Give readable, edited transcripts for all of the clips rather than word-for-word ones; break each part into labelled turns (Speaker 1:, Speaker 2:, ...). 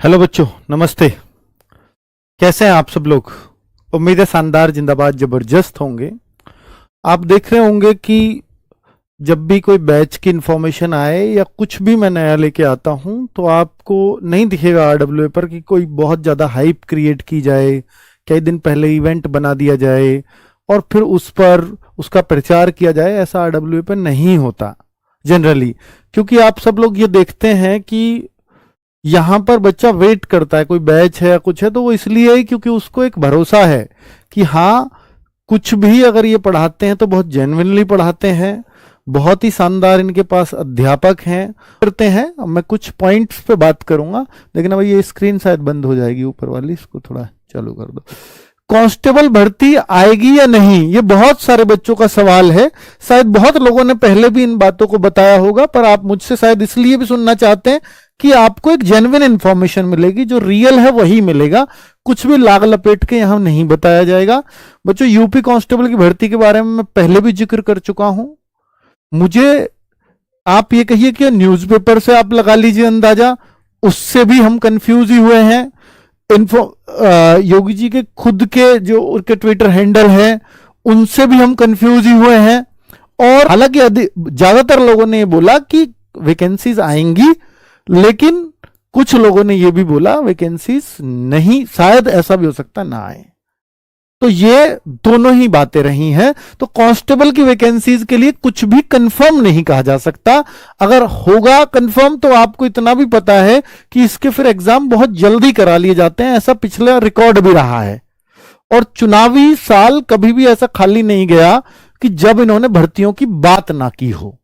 Speaker 1: Hello बच्चों, नमस्ते। कैसे हैं आप सब लोग? उम्मीद है शानदार, जिंदाबाद, जबरदस्त होंगे। आप देख रहे होंगे कि जब भी कोई बैच की इंफॉर्मेशन आए या कुछ भी मैं नया लेके आता हूं तो आपको नहीं दिखेगा आरडब्ल्यूए पर कि कोई बहुत ज़्यादा हाइप क्रिएट की जाए, कई दिन पहले इवेंट बना दिया जाए और फिर उस पर उसका प्रचार किया जाए। ऐसा आरडब्ल्यूए पर नहीं होता जनरली, क्योंकि आप सब लोग ये देखते हैं कि यहां पर बच्चा वेट करता है, कोई बैच है या कुछ है तो वो इसलिए ही क्योंकि उसको एक भरोसा है कि हाँ, कुछ भी अगर ये पढ़ाते हैं तो बहुत जेन्युइनली पढ़ाते हैं, बहुत ही शानदार इनके पास अध्यापक हैं करते हैं। अब मैं कुछ पॉइंट्स पे बात करूंगा, लेकिन अब ये स्क्रीन शायद बंद हो जाएगी ऊपर वाली, इसको थोड़ा चालू कर दो। कांस्टेबल भर्ती आएगी या नहीं, ये बहुत सारे बच्चों का सवाल है। शायद बहुत लोगों ने पहले भी इन बातों को बताया होगा, पर आप मुझसे शायद इसलिए भी सुनना चाहते हैं कि आपको एक जेन्युइन इंफॉर्मेशन मिलेगी, जो रियल है वही मिलेगा, कुछ भी लाग लपेट के यहां नहीं बताया जाएगा। बच्चों, यूपी कांस्टेबल की भर्ती के बारे में मैं पहले भी जिक्र कर चुका हूं। मुझे आप ये कहिए कि न्यूज़पेपर से आप लगा लीजिए अंदाजा, उससे भी हम कंफ्यूज ही हुए हैं। योगी जी के खुद के जो उनके ट्विटर हैंडल है उनसे भी हम कंफ्यूज ही हुए हैं। और हालांकि ज्यादातर लोगों ने ये बोला कि वैकेंसीज आएंगी, लेकिन कुछ लोगों ने यह भी बोला वैकेंसीज नहीं, शायद ऐसा भी हो सकता ना आए। तो ये दोनों ही बातें रही हैं। तो कांस्टेबल की वैकेंसीज के लिए कुछ भी कंफर्म नहीं कहा जा सकता। अगर होगा कंफर्म तो आपको इतना भी पता है कि इसके फिर एग्जाम बहुत जल्दी करा लिए जाते हैं, ऐसा पिछला रिकॉर्ड भी रहा है। और चुनावी साल कभी भी ऐसा खाली नहीं गया कि जब इन्होंने भर्तियों की बात ना की हो,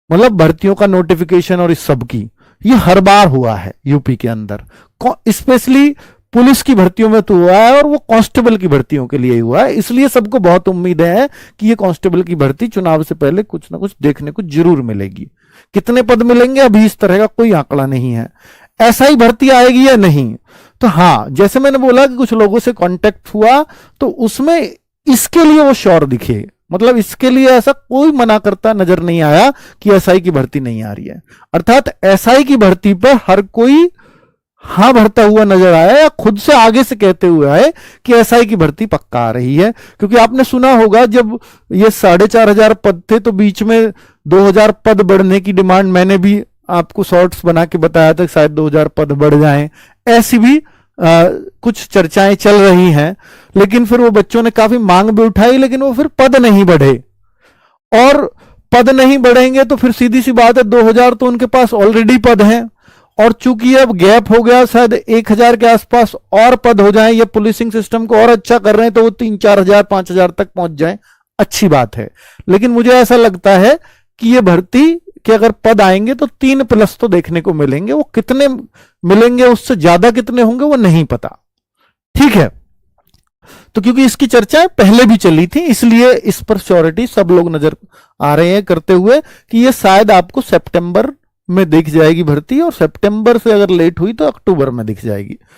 Speaker 1: मतलब भर्तियों का नोटिफिकेशन और इस सब की, ये हर बार हुआ है यूपी के अंदर। स्पेशली पुलिस की भर्तियों में तो हुआ है और वो कांस्टेबल की भर्तियों के लिए हुआ है। इसलिए सबको बहुत उम्मीद है कि ये कांस्टेबल की भर्ती चुनाव से पहले कुछ ना कुछ देखने को जरूर मिलेगी। कितने पद मिलेंगे अभी इस तरह का कोई आंकड़ा नहीं है। ऐसा ही भर्ती आएगी या नहीं, तो हाँ, जैसे मैंने बोला कि कुछ लोगों से कांटेक्ट हुआ तो उसमें इसके लिए वो श्योर दिखे, मतलब इसके लिए ऐसा कोई मना करता नजर नहीं आया कि एसआई की भर्ती नहीं आ रही है। अर्थात एसआई की भर्ती पर हर कोई हाँ भरता हुआ नजर आया या खुद से आगे से कहते हुए आए कि एसआई की भर्ती पक्का आ रही है। क्योंकि आपने सुना होगा जब ये 4,500 पद थे तो बीच में 2,000 पद बढ़ने की डिमांड मैंने भी आपको शॉर्ट्स बना के बताया था, शायद 2,000 पद बढ़ जाएं, ऐसी भी कुछ चर्चाएं चल रही हैं। लेकिन फिर वो बच्चों ने काफी मांग भी उठाई, लेकिन वो फिर पद नहीं बढ़े। और पद नहीं बढ़ेंगे तो फिर सीधी सी बात है, 2,000 तो उनके पास ऑलरेडी पद हैं, और चूंकि अब गैप हो गया, शायद 1,000 के आसपास और पद हो जाएं, ये पुलिसिंग सिस्टम को और अच्छा कर रहे हैं तो वो 3-4,000 5,000 तक पहुंच जाएं, अच्छी बात है। लेकिन मुझे ऐसा लगता है कि ये भर्ती कि अगर पद आएंगे तो 3+ तो देखने को मिलेंगे। वो कितने मिलेंगे, उससे ज्यादा कितने होंगे वो नहीं पता, ठीक है। तो क्योंकि इसकी चर्चाएं पहले भी चली थी, इसलिए इस पर श्योरिटी सब लोग नजर आ रहे हैं करते हुए कि ये शायद आपको सितंबर में दिख जाएगी भर्ती, और सितंबर से अगर लेट हुई तो अक्टूबर में दिख जाएगी।